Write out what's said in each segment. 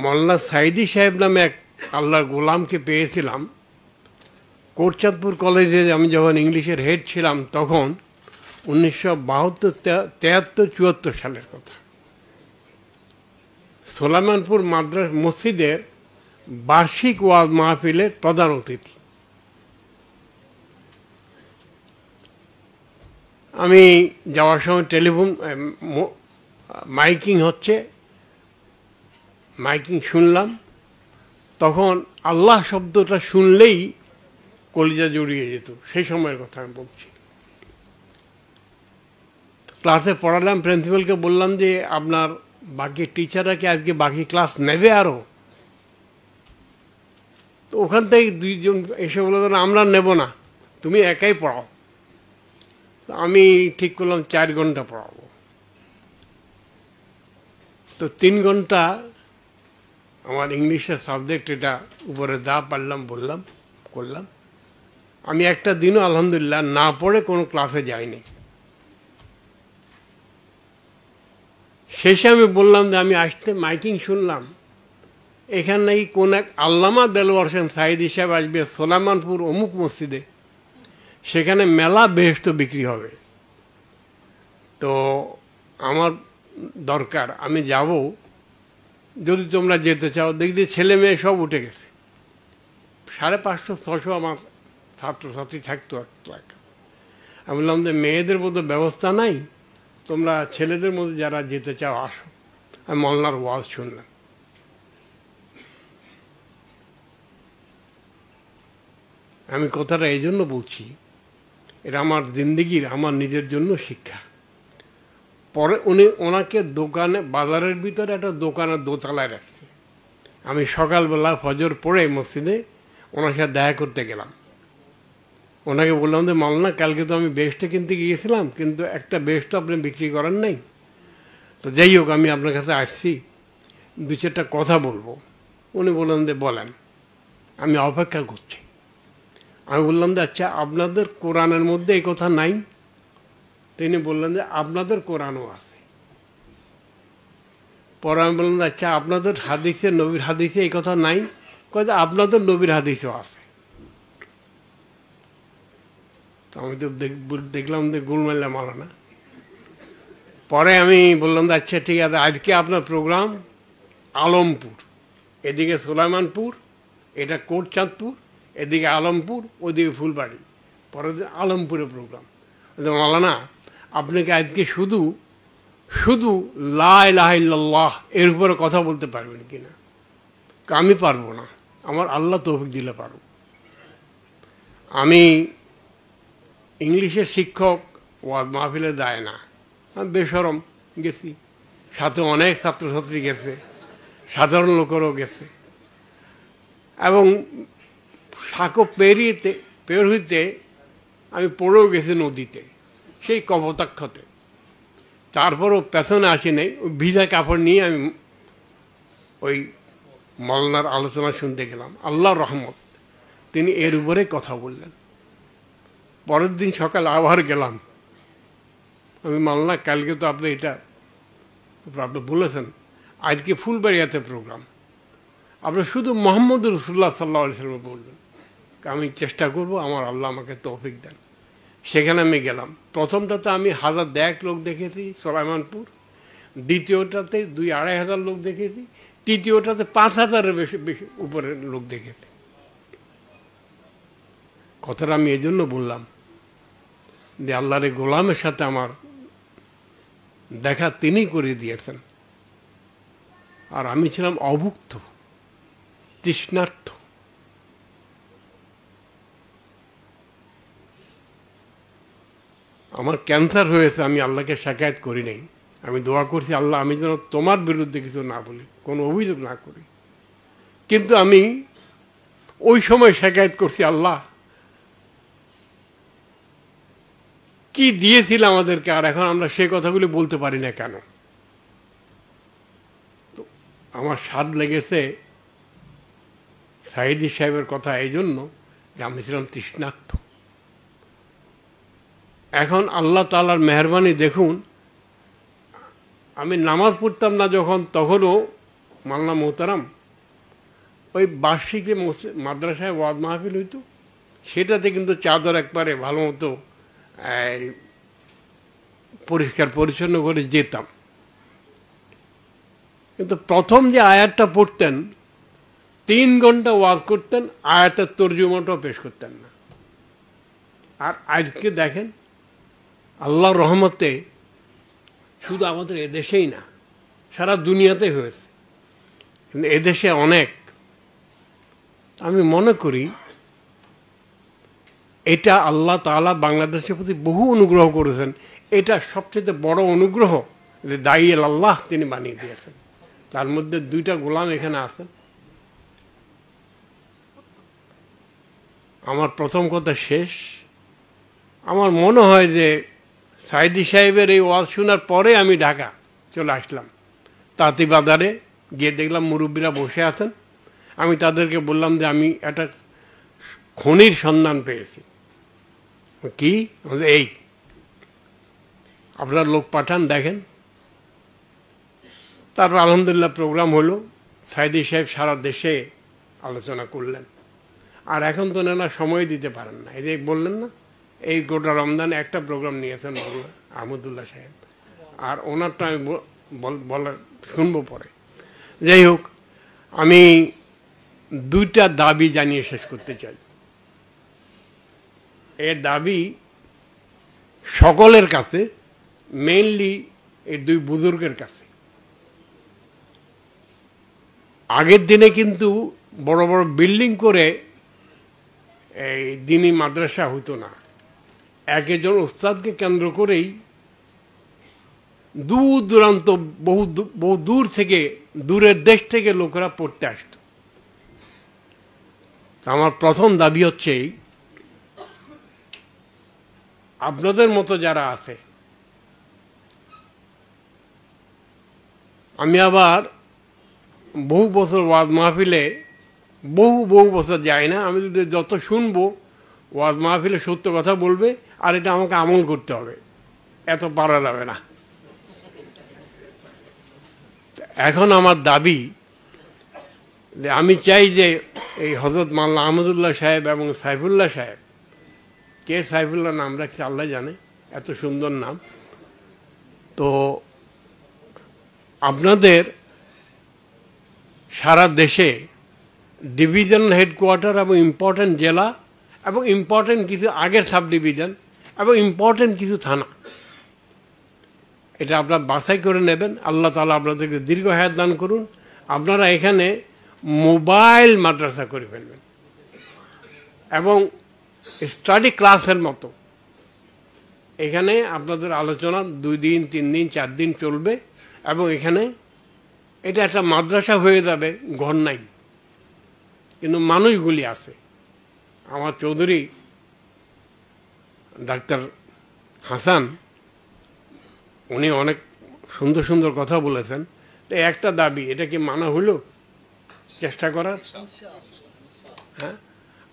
মোল্লা সাইদি সাহেব নামে এক আল্লাহর গোলামকে পেয়েছিলাম কোটচাঁদপুর কলেজে। আমি যখন ইংলিশের হেড ছিলাম তখন 1972, 73, 74 সালের কথা। সোলাইমানপুর মাদ্রাস মসজিদের বার্ষিক ওয়াজ মাহফিলের প্রধান অতিথি। আমি যাওয়ার সময় টেলিফোন মাইকিং হচ্ছে, মাইকিং শুনলাম। তখন আল্লাহ শব্দটা শুনলেই কলিজা জড়িয়ে যেত, সেই সময়ের কথা আমি বলছি। ক্লাসে পড়ালাম, প্রিন্সিপালকে বললাম যে আপনার বাকি টিচাররা কি আজকে বাকি ক্লাস নেবে আরো? তো ওখান থেকে দুইজন এসে বলে আমরা নেব না, তুমি একাই পড়াও। আমি ঠিক করলাম 4 ঘন্টা পড়াবো। তো 3 ঘন্টা আমার ইংলিশের সাবজেক্ট এটা উপরে যা পারলাম বললাম করলাম। আমি একটা দিনও আলহামদুলিল্লাহ না পড়ে কোনো ক্লাসে যাইনি। শেষে আমি বললাম যে আমি আসতে মাইকিং শুনলাম এখানে নাকি কোন এক আল্লামা দেলোয়ার হোসেন সাইদি সাহেব আসবে সোলাইমানপুর অমুক মসজিদে, সেখানে মেলা বেহেশত বিক্রি হবে। তো আমার দরকার, আমি যাব, যদি তোমরা যেতে চাও। দেখি ছেলে মেয়ে সব উঠে গেছে, 550, 600 আমার ছাত্রছাত্রী থাকতো। আমি বললাম যে মেয়েদের মতো ব্যবস্থা নাই, তোমরা ছেলেদের মধ্যে যারা যেতে চাও আসো। আমি মোল্লার ওয়াজ শুনলাম। আমি কথাটা এই জন্য বলছি, এটা আমার জিন্দেগির, আমার নিজের জন্য শিক্ষা। পরে ওনাকে দোকানে, বাজারের ভিতরে একটা দোকানের দোতলায় রাখছে। আমি সকালবেলা ফজর পড়ে মসজিদে ওনার সাথে দেখা করতে গেলাম। ওনাকে বললাম যে মাওলানা, কালকে তো আমি বেশটা কিনতে গিয়েছিলাম, কিন্তু একটা বেশটা আপনি বিক্রি করেন নাই। তো যাই হোক, আমি আপনার কাছে আসছি, 2-4টা কথা বলবো। উনি বললেন যে বলেন, আমি অপেক্ষা করছি। আমি বললাম যে আচ্ছা, আপনাদের কোরআনের মধ্যে এই কথা নাই? তিনি বললেন যে আপনাদের কোরআনও আছে। পরে আমি বললাম আচ্ছা, আপনাদের হাদিসে, নবীর হাদিসে এই কথা নাই? কয় যে আপনাদের নবীর হাদিসেও আছে। আমি তো দেখলাম যে গুলমেলা মালানা। পরে আমি বললাম যে আচ্ছা ঠিক আছে, আজকে আপনার প্রোগ্রাম আলমপুর, এদিকে সোলাইমানপুর, এটা কোটচাঁদপুর, এদিকে আলমপুর, ওদিকে ফুলবাড়ি, পরের দিন আলমপুরে প্রোগ্রাম। মাওলানা, আপনাকে আজকে শুধু শুধু লা ইলাহা ইল্লাল্লাহ এর উপরে কথা বলতে পারবেন কিনা? আমি পারবো না, আমার আল্লাহ তৌফিক দিলে পারব। আমি ইংলিশের শিক্ষক, ওয়াজ মাহফিলে যায় না, আমি বেশরম গেছি, সাথে অনেক ছাত্রছাত্রী গেছে, সাধারণ লোকেরও গেছে, এবং সাঁকো পের হইতে আমি পড়েও গেছি নদীতে, সেই কপোতাক্ষতে। তারপরও পেছনে আসি নাই, ওই ভিজা কাপড় নিয়ে আমি ওই মওলানার আলোচনা শুনতে গেলাম। আল্লাহর রহমত, তিনি এর উপরে কথা বললেন। পরের দিন সকাল আবার গেলাম। আমি মাওলানা, কালকে তো আপনি এটা আপনি বলেছেন, আজকে ফুলবাড়িয়াতে প্রোগ্রাম, আপনি শুধু মোহাম্মদ রসুল্লাহ সাল্লাল্লাহু আলাইহি ওয়াসাল্লাম বলবেন। আমি চেষ্টা করব, আমার আল্লাহ আমাকে তৌফিক দেন। সেখানে আমি গেলাম। প্রথমটাতে আমি 1000 লোক দেখেছি সোলাইমানপুর, দ্বিতীয়টাতে 2-2.5 লোক দেখেছি, তৃতীয়টাতে 5000-এর বেশি উপরের লোক দেখেছি। কথাটা আমি এই জন্য বললাম যে আল্লাহর গোলামের সাথে আমার দেখা তিনি করে দিয়েছেন, আর আমি ছিলাম অভুক্ত, তৃষ্ণার্থ। আমার ক্যান্সার হয়েছে, আমি আল্লাহকে শাকায়াত করি নাই। আমি দোয়া করছি, আল্লাহ আমি যেন তোমার বিরুদ্ধে কিছু না বলি, কোনো অভিযোগ না করি। কিন্তু আমি ওই সময় শাকায়াত করছি, আল্লাহ কি দিয়েছিল আমাদেরকে, আর এখন আমরা সে কথাগুলি বলতে পারি না কেন? তো আমার স্বাদ লেগেছে সাইদি সাহেবের কথা এই জন্য যে আমি ছিলাম তৃষ্ণার্থ। এখন আল্লাহ তাআলার মেহেরবানি দেখুন, আমি নামাজ পড়তাম না যখন, তখনও মাল্লা মোহতারাম, ওই বার্ষিক যে মাদ্রাসায় ওয়াজ মাহফিল হইতো সেটাতে কিন্তু চাদর একবারে ভালো মতো পরিষ্কার পরিচ্ছন্ন করে যেতাম। কিন্তু প্রথম যে আয়াতটা পড়তেন 3 ঘন্টা ওয়াজ করতেন, আয়াতের তর্জমাটাও পেশ করতেন না। আর আজকে দেখেন আল্লাহর রহমতে শুধু আমাদের এদেশেই না, সারা দুনিয়াতে হয়েছে, কিন্তু এদেশে অনেক। আমি মনে করি এটা আল্লাহ তাআলা বাংলাদেশের প্রতি বহু অনুগ্রহ করেছেন। এটা সবচেয়ে বড় অনুগ্রহ যে দায়ী আল্লাহ তিনি বানিয়ে দিয়েছেন। তার মধ্যে 2টা গোলাম এখানে আছেন। আমার প্রথম কথা শেষ। আমার মনে হয় যে সাইদি সাহেবের এই ওয়াজ শোনার পরে আমি ঢাকা চলে আসলাম। তাঁতি বাজারে গিয়ে দেখলাম মুরব্বীরা বসে আছেন। আমি তাদেরকে বললাম যে আমি একটা খনির সন্ধান পেয়েছি। কি? এই আপনার লোক পাঠান, দেখেন। তারপর আলহামদুলিল্লাহ প্রোগ্রাম হলো। সাইদি সাহেব সারা দেশে আলোচনা করলেন। আর এখন তো না সময় দিতে পারেন না। এই যে বললেন না, এই গোটা রমজানে একটা প্রোগ্রাম নিয়েছেন আহমদুল্লাহ সাহেব, আর ওনারটা আমি বলার শুনবো পরে। যাই হোক, আমি 2টা দাবি জানিয়ে শেষ করতে চাই। এর দাবি সকলের কাছে, মেইনলি এই 2 বুজুর্গের কাছে। আগের দিনে কিন্তু বড় বড় বিল্ডিং করে এই দিনী মাদ্রাসা হতো না। একজন উস্তাদকে কেন্দ্র করেই দূর দূরান্ত বহু দূর থেকে, দূরের দেশ থেকে লোকেরা পড়তে আসত। আমার প্রথম দাবি হচ্ছে আপনাদের মতো যারা আছে, আমি আবার বহু বছর ওয়াজ মাহফিলে বহু বছর যাই না, আমি যদি যত শুনবো ওয়াজ মাহফিলে সত্য কথা বলবে, আর এটা আমাকে আমল করতে হবে, এত পারা যাবে না। এখন আমার দাবি যে আমি চাই যে এই হযরত মাওলানা আহমদুল্লাহ সাহেব এবং সাইফুল্লাহ সাহেব, কে সাইফুল্লাহ নাম রাখছে আল্লাহ জানে, এত সুন্দর নাম, তো আপনাদের সারা দেশে ডিভিশনাল হেডকোয়ার্টার এবং ইম্পর্টেন্ট জেলা এবং ইম্পর্টেন্ট কিছু আগের সাব ডিভিশন এবং ইম্পর্টেন্ট কিছু থানা, এটা আপনারা বাছাই করে নেবেন। আল্লাহ তাআলা আপনাদেরকে দীর্ঘ হায়াত দান করুন। আপনারা এখানে মোবাইল মাদ্রাসা করে ফেলবেন এবং স্টাডি ক্লাসের মতো এখানে আপনাদের আলোচনা 2 দিন 3 দিন 4 দিন চলবে এবং এখানে এটা একটা মাদ্রাসা হয়ে যাবে। ঘর নাই, কিন্তু মানুষগুলি আছে। আমার চৌধুরী ডাক্তার হাসান, উনি অনেক সুন্দর সুন্দর কথা বলেছেন। তো একটা দাবি, এটা কি মানা হলো চেষ্টা করার? হ্যাঁ,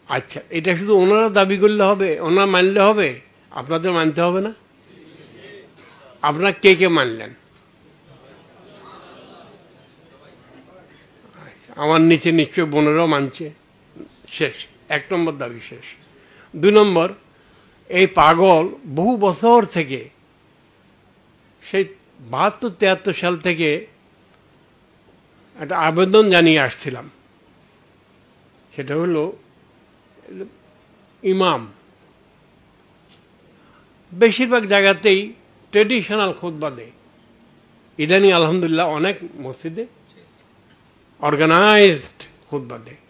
আচ্ছা, এটা শুধু ওনারা দাবি করলে হবে, ওনারা মানলে হবে, আপনাদের মানতে হবে না? আপনারা কে কে মানলেন? আমার নিচে নিশ্চয় বোনেরাও মানছে। শেষ, 1 নম্বর দাবি শেষ। 2 নম্বর, এই পাগল বহু বছর থেকে, সেই 72-73 সাল থেকে একটা আবেদন জানিয়ে আসছিলাম। সেটা হলো ইমাম বেশিরভাগ জায়গাতেই ট্রেডিশনাল খুতবা দেয়। ইদানিং আলহামদুলিল্লাহ অনেক মসজিদে অর্গানাইজড খুতবা দেয়।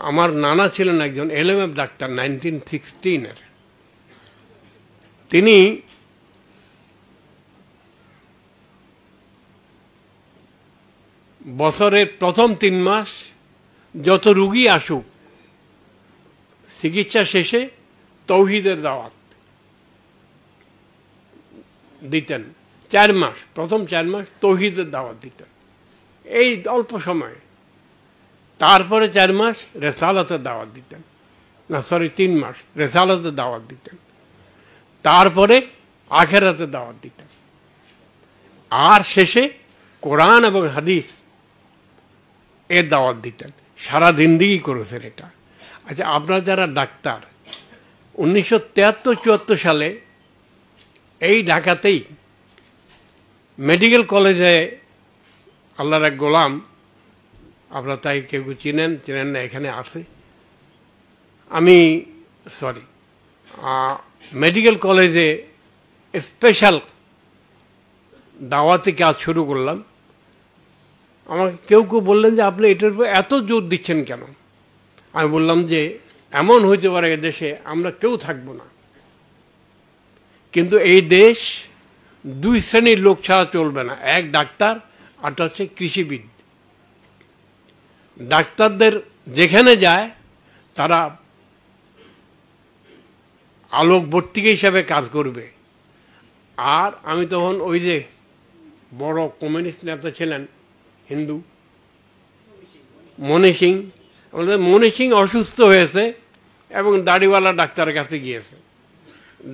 আমার নানা ছিলেন একজন LMF ডাক্তার 1916-এর। তিনি বছরের প্রথম 3 মাস যত রুগী আসুক, চিকিৎসা শেষে তৌহিদের দাওয়াত দিতেন। 4 মাস, প্রথম 4 মাস তৌহিদের দাওয়াত দিতেন, এই অল্প সময়ে। তারপরে 4 মাস রেসালাতের দাওয়াত দিতেন, না সরি 3 মাস রেসালাতের দাওয়াত দিতেন। তারপরে আখেরাতের দাওয়াত দিতেন। আর শেষে কোরআন এবং হাদিস এর দাওয়াত দিতেন, সারা জিন্দেগি করেছেন এটা। আচ্ছা, আপনারা যারা ডাক্তার, 1973-74 সালে এই ঢাকাতেই মেডিকেল কলেজে আল্লাহর এক গোলাম, আপনারা তাই কেউ চিনেন চিনেন না, এখানে আছে, আমি মেডিকেল কলেজে স্পেশাল দাওয়াতি কাজ শুরু করলাম। আমাকে কেউ কেউ বললেন যে আপনি এটার উপর এত জোর দিচ্ছেন কেন? আমি বললাম যে এমন হইতে পারে দেশে আমরা কেউ থাকবো না, কিন্তু এই দেশ দুই শ্রেণীর লোক ছাড়া চলবে না, এক ডাক্তার আর হচ্ছে কৃষিবিদ। ডাক্তারদের যেখানে যায় তারা আলোকবর্তিকা হিসাবে কাজ করবে। আর আমি তখন ওই যে বড় কমিউনিস্ট নেতা ছিলেন হিন্দু, মনি সিং, মনি সিং অসুস্থ হয়েছে এবং দাড়িওয়ালা ডাক্তারের কাছে গিয়েছে।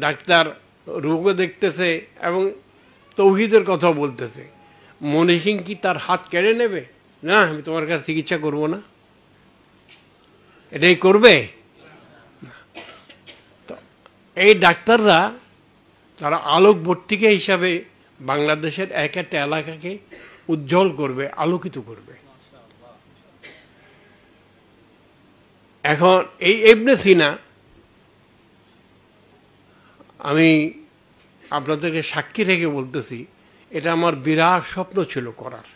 ডাক্তার রোগও দেখতেছে এবং তৌহিদের কথা বলতেছে। মনি সিং কি তার হাত কেড়ে নেবে? না, আমি তোমার কাছে চিকিৎসা করব না, এটাই করবে। তো এই ডাক্তাররা তারা আলোকবর্তিকা হিসাবে বাংলাদেশের এক একটা এলাকাকে উজ্জ্বল করবে, আলোকিত করবে। এখন এই ইবনে সিনা আমি আপনাদেরকে সাক্ষী রেখে বলতেছি, এটা আমার বিরাট স্বপ্ন ছিল করার,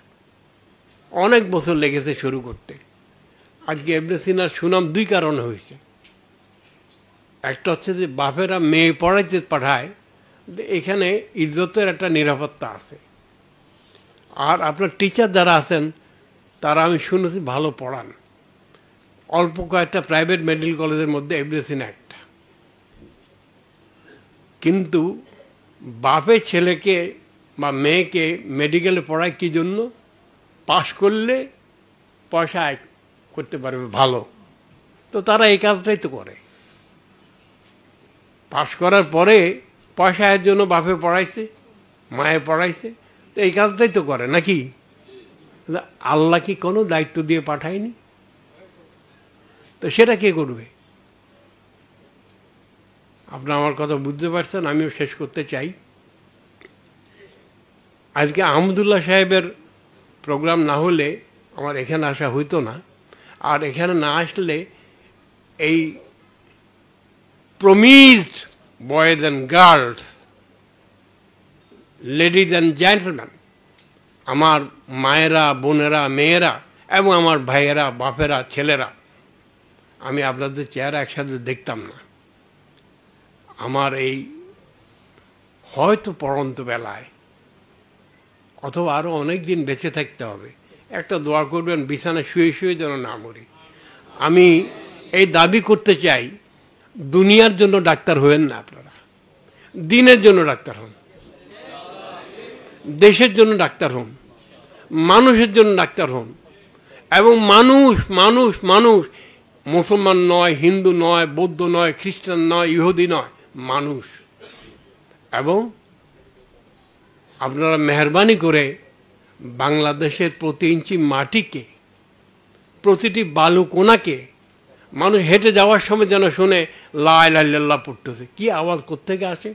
অনেক বছর লেগেছে শুরু করতে। আজকে ইবনে সিনার সুনাম দুই কারণে হয়েছে। একটা হচ্ছে যে বাপেরা মেয়ে পড়াইতে পাঠায়, এখানে ইজ্জতের একটা নিরাপত্তা আছে। আর আপনার টিচার যারা আছেন তারা আমি শুনেছি ভালো পড়ান। অল্প কয়েকটা প্রাইভেট মেডিকেল কলেজের মধ্যে ইবনে সিনা একটা। কিন্তু বাপের ছেলেকে বা মেয়েকে মেডিকেলে পড়ায় কি জন্য? পাশ করলে পয়সা আয় করতে পারবে ভালো, তো তারা এই কাজটাই তো করে। পাশ করার পরে পয়সা আয়ের জন্য বাপে পড়াইছে, মায়ে পড়াইছে, তো এই কাজটাই তো করে নাকি? আল্লাহ কি কোনো দায়িত্ব দিয়ে পাঠায়নি? তো সেটা কে করবে? আপনার আমার কথা বুঝতে পারছেন? আমিও শেষ করতে চাই। আজকে আহমদুল্লাহ সাহেবের প্রোগ্রাম না হলে আমার এখানে আসা হইতো না। আর এখানে না আসলে এই promised boys and girls, ladies and gentleman, আমার মায়েরা, বোনেরা, মেয়েরা এবং আমার ভাইয়েরা, বাপেরা, ছেলেরা, আমি আপনাদের চেহারা একসাথে দেখতাম না। আমার এই হয়তো পড়ন্ত বেলায় অথবা আরো অনেক দিন বেঁচে থাকতে হবে, একটা দোয়া করবেন বিছানায় শুয়ে শুয়ে যেন না মরি। আমি এই দাবি করতে চাই, দুনিয়ার জন্য ডাক্তার হবেন না আপনারা, দিনের জন্য ডাক্তার হন, দেশের জন্য ডাক্তার হন, মানুষের জন্য ডাক্তার হন। এবং মানুষ মানুষ মানুষ, মুসলমান নয়, হিন্দু নয়, বৌদ্ধ নয়, খ্রিস্টান নয়, ইহুদি নয়, মানুষ। এবং আপনারা মেহরবানি করে বাংলাদেশের প্রতি ইঞ্চি মাটিকে, প্রতিটি বালু কোনাকে মানুষ হেঁটে যাওয়ার সময় যেন শুনে লা ইলাহা ইল্লাল্লাহ পড়তেছে। কি আওয়াজ কোত্থেকে আসে?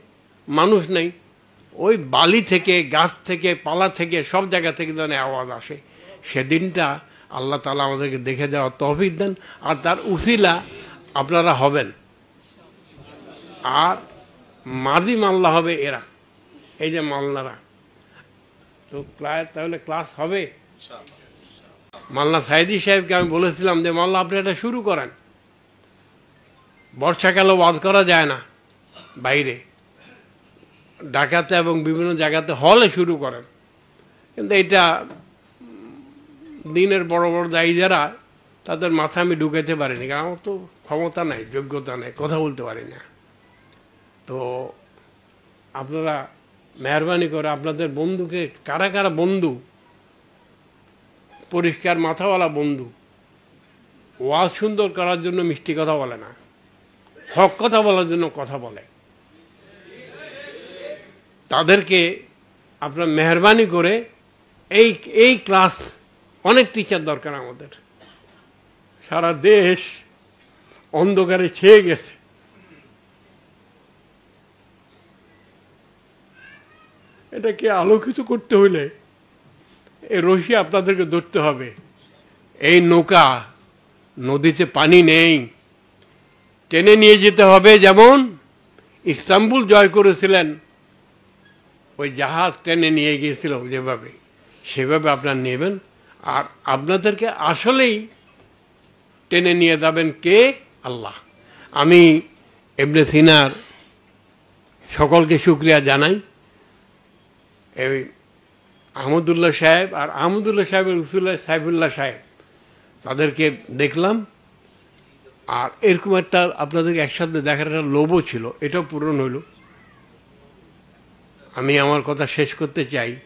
মানুষ নেই, ওই বালি থেকে, গাছ থেকে, পালা থেকে, সব জায়গা থেকে যেন আওয়াজ আসে। সেদিনটা আল্লাহ তাআলা আমাদেরকে দেখে যাওয়ার তৌফিক দেন, আর তার উসিলা আপনারা হবেন। আর মাদি মাল্লা হবে এরা, এই যে মাল্লারা। তো তাহলে ক্লাস হবে। মাল্লা সাইদি সাহেবকে আমি বলেছিলাম যে মাল্লা আপনি এটা শুরু করেন, বর্ষাকালে ওয়াজ করা যায় না বাইরে, ঢাকাতে এবং বিভিন্ন জায়গাতে হলে শুরু করেন। কিন্তু এটা দিনের বড় বড় দায়ী যারা, তাদের মাথা আমি ঢুকাইতে পারিনি, কারণ আমার তো ক্ষমতা নাই, যোগ্যতা নেই, কথা বলতে পারি না। তো আপনারা মেহরবানি করে আপনাদের বন্ধুকে, কারা কারা বন্ধু, পরিষ্কার মাথাওয়ালা বন্ধু, ওয়াজ সুন্দর করার জন্য মিষ্টি কথা বলে না, হক কথা বলার জন্য কথা বলে, তাদেরকে আপনার মেহরবানি করে এই ক্লাস অনেক টিচার দরকার আমাদের। সারা দেশ অন্ধকারে ছেয়ে গেছে। এটাকে আলোকিত করতে হলে এই রশি আপনাদেরকে ধরতে হবে। এই নৌকা, নদীতে পানি নেই, টেনে নিয়ে যেতে হবে। যেমন ইস্তাম্বুল জয় করেছিলেন, ওই জাহাজ টেনে নিয়ে গিয়েছিল যেভাবে, সেভাবে আপনারা নেবেন। আর আপনাদেরকে আসলেই টেনে নিয়ে যাবেন কে? আল্লাহ। আমি ইবনে সিনার সকলকে শুকরিয়া জানাই। এই আহমদুল্লাহ সাহেব আর আহমদুল্লাহ সাহেবের রসুল্লাহ সাইফুল্লাহ সাহেব, তাদেরকে দেখলাম। আর এরকম একটা আপনাদেরকে একসাথে দেখার একটা লোভও ছিল, এটাও পূরণ হইল। আমি আমার কথা শেষ করতে চাই।